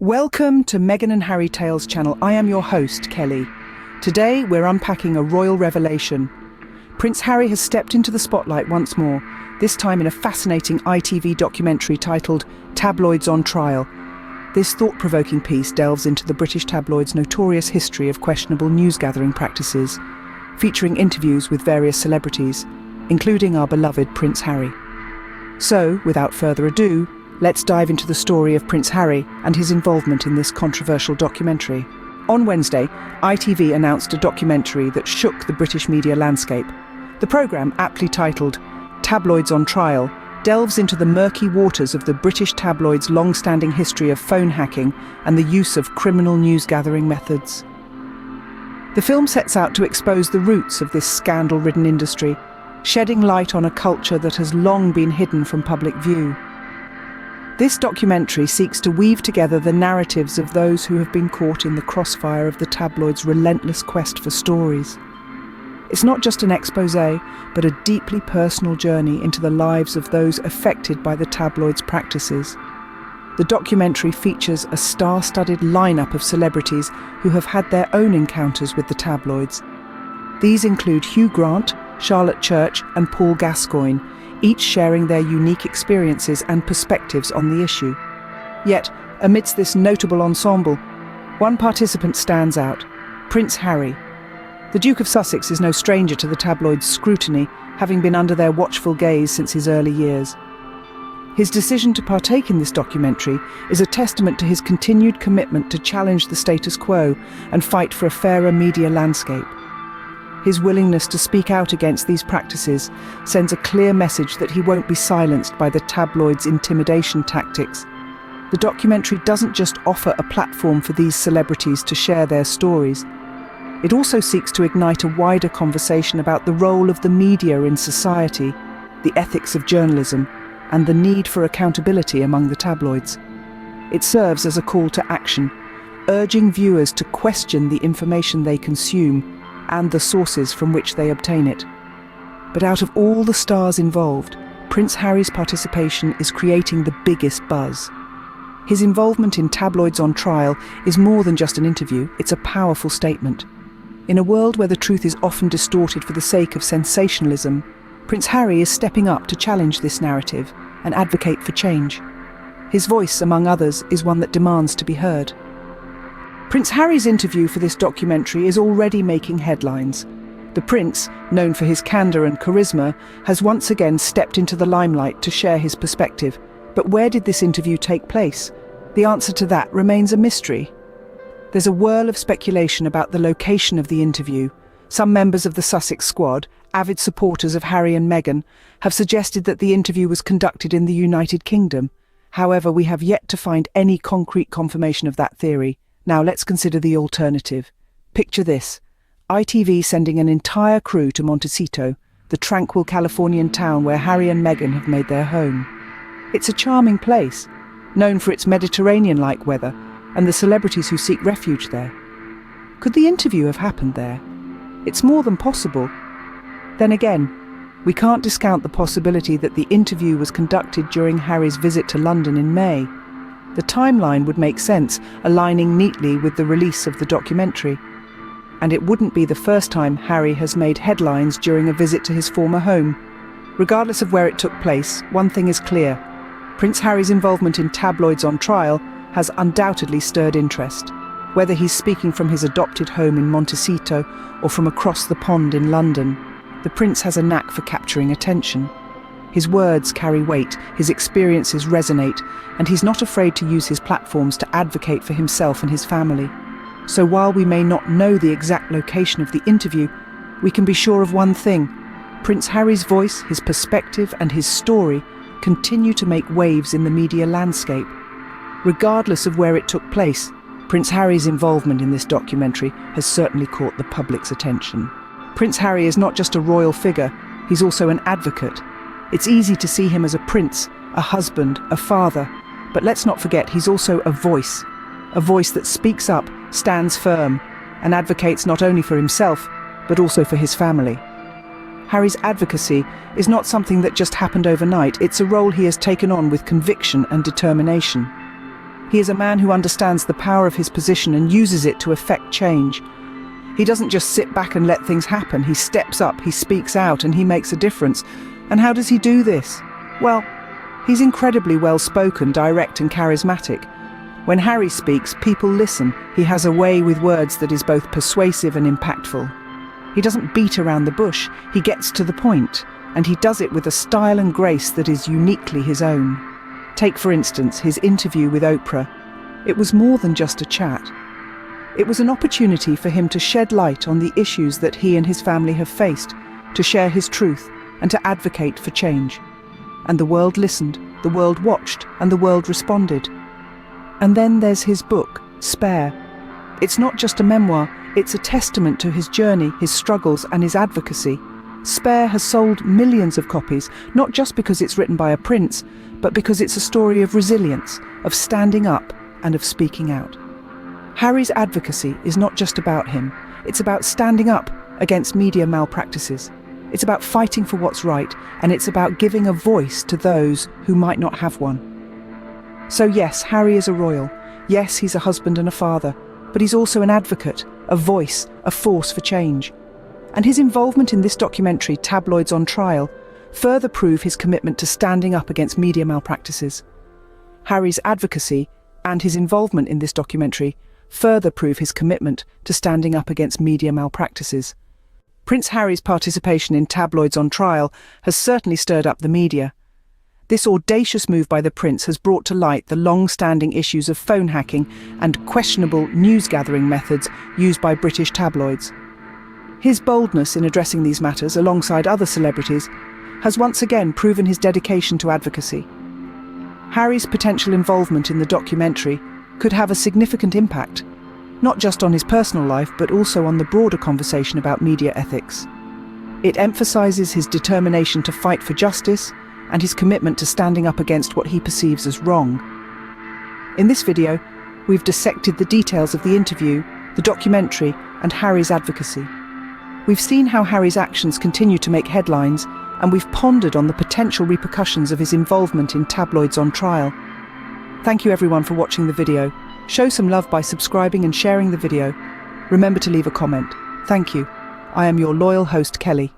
Welcome to Meghan and Harry Tales channel. I am your host, Kelly. Today we're unpacking a royal revelation. Prince Harry has stepped into the spotlight once more, this time in a fascinating ITV documentary titled Tabloids on Trial. This thought-provoking piece delves into the British tabloids' notorious history of questionable news-gathering practices, featuring interviews with various celebrities, including our beloved Prince Harry. So, without further ado, let's dive into the story of Prince Harry and his involvement in this controversial documentary. On Wednesday, ITV announced a documentary that shook the British media landscape. The programme, aptly titled Tabloids on Trial, delves into the murky waters of the British tabloids' long-standing history of phone hacking and the use of criminal news-gathering methods. The film sets out to expose the roots of this scandal-ridden industry, shedding light on a culture that has long been hidden from public view. This documentary seeks to weave together the narratives of those who have been caught in the crossfire of the tabloids' relentless quest for stories. It's not just an exposé, but a deeply personal journey into the lives of those affected by the tabloids' practices. The documentary features a star-studded lineup of celebrities who have had their own encounters with the tabloids. These include Hugh Grant, Charlotte Church, and Paul Gascoigne, each sharing their unique experiences and perspectives on the issue. Yet, amidst this notable ensemble, one participant stands out: Prince Harry. The Duke of Sussex is no stranger to the tabloids' scrutiny, having been under their watchful gaze since his early years. His decision to partake in this documentary is a testament to his continued commitment to challenge the status quo and fight for a fairer media landscape. His willingness to speak out against these practices sends a clear message that he won't be silenced by the tabloids' intimidation tactics. The documentary doesn't just offer a platform for these celebrities to share their stories. It also seeks to ignite a wider conversation about the role of the media in society, the ethics of journalism, and the need for accountability among the tabloids. It serves as a call to action, urging viewers to question the information they consume and the sources from which they obtain it. But out of all the stars involved, Prince Harry's participation is creating the biggest buzz. His involvement in Tabloids on Trial is more than just an interview, it's a powerful statement. In a world where the truth is often distorted for the sake of sensationalism, Prince Harry is stepping up to challenge this narrative and advocate for change. His voice, among others, is one that demands to be heard. Prince Harry's interview for this documentary is already making headlines. The Prince, known for his candour and charisma, has once again stepped into the limelight to share his perspective. But where did this interview take place? The answer to that remains a mystery. There's a whirl of speculation about the location of the interview. Some members of the Sussex squad, avid supporters of Harry and Meghan, have suggested that the interview was conducted in the United Kingdom. However, we have yet to find any concrete confirmation of that theory. Now let's consider the alternative. Picture this: ITV sending an entire crew to Montecito, the tranquil Californian town where Harry and Meghan have made their home. It's a charming place, known for its Mediterranean-like weather and the celebrities who seek refuge there. Could the interview have happened there? It's more than possible. Then again, we can't discount the possibility that the interview was conducted during Harry's visit to London in May. The timeline would make sense, aligning neatly with the release of the documentary. And it wouldn't be the first time Harry has made headlines during a visit to his former home. Regardless of where it took place, one thing is clear: Prince Harry's involvement in Tabloids on Trial has undoubtedly stirred interest. Whether he's speaking from his adopted home in Montecito or from across the pond in London, the Prince has a knack for capturing attention. His words carry weight, his experiences resonate, and he's not afraid to use his platforms to advocate for himself and his family. So while we may not know the exact location of the interview, we can be sure of one thing: Prince Harry's voice, his perspective, and his story continue to make waves in the media landscape. Regardless of where it took place, Prince Harry's involvement in this documentary has certainly caught the public's attention. Prince Harry is not just a royal figure, he's also an advocate. It's easy to see him as a prince, a husband, a father, but let's not forget he's also a voice that speaks up, stands firm, and advocates not only for himself, but also for his family. Harry's advocacy is not something that just happened overnight, it's a role he has taken on with conviction and determination. He is a man who understands the power of his position and uses it to effect change. He doesn't just sit back and let things happen. He steps up, he speaks out, and he makes a difference. And how does he do this? Well, he's incredibly well-spoken, direct and charismatic. When Harry speaks, people listen. He has a way with words that is both persuasive and impactful. He doesn't beat around the bush, he gets to the point, and he does it with a style and grace that is uniquely his own. Take, for instance, his interview with Oprah. It was more than just a chat. It was an opportunity for him to shed light on the issues that he and his family have faced, to share his truth, and to advocate for change. And the world listened, the world watched, and the world responded. And then there's his book, Spare. It's not just a memoir, it's a testament to his journey, his struggles, and his advocacy. Spare has sold millions of copies, not just because it's written by a prince, but because it's a story of resilience, of standing up, and of speaking out. Harry's advocacy is not just about him, it's about standing up against media malpractices. It's about fighting for what's right, and it's about giving a voice to those who might not have one. So yes, Harry is a royal. Yes, he's a husband and a father, but he's also an advocate, a voice, a force for change. And his involvement in this documentary, Tabloids on Trial, further prove his commitment to standing up against media malpractices. Harry's advocacy and his involvement in this documentary further prove his commitment to standing up against media malpractices. Prince Harry's participation in Tabloids on Trial has certainly stirred up the media. This audacious move by the prince has brought to light the long-standing issues of phone hacking and questionable news-gathering methods used by British tabloids. His boldness in addressing these matters alongside other celebrities has once again proven his dedication to advocacy. Harry's potential involvement in the documentary could have a significant impact, not just on his personal life but also on the broader conversation about media ethics. It emphasises his determination to fight for justice and his commitment to standing up against what he perceives as wrong. In this video, we've dissected the details of the interview, the documentary, and Harry's advocacy. We've seen how Harry's actions continue to make headlines, and we've pondered on the potential repercussions of his involvement in Tabloids on Trial. Thank you everyone for watching the video. Show some love by subscribing and sharing the video. Remember to leave a comment. Thank you. I am your loyal host, Kelly.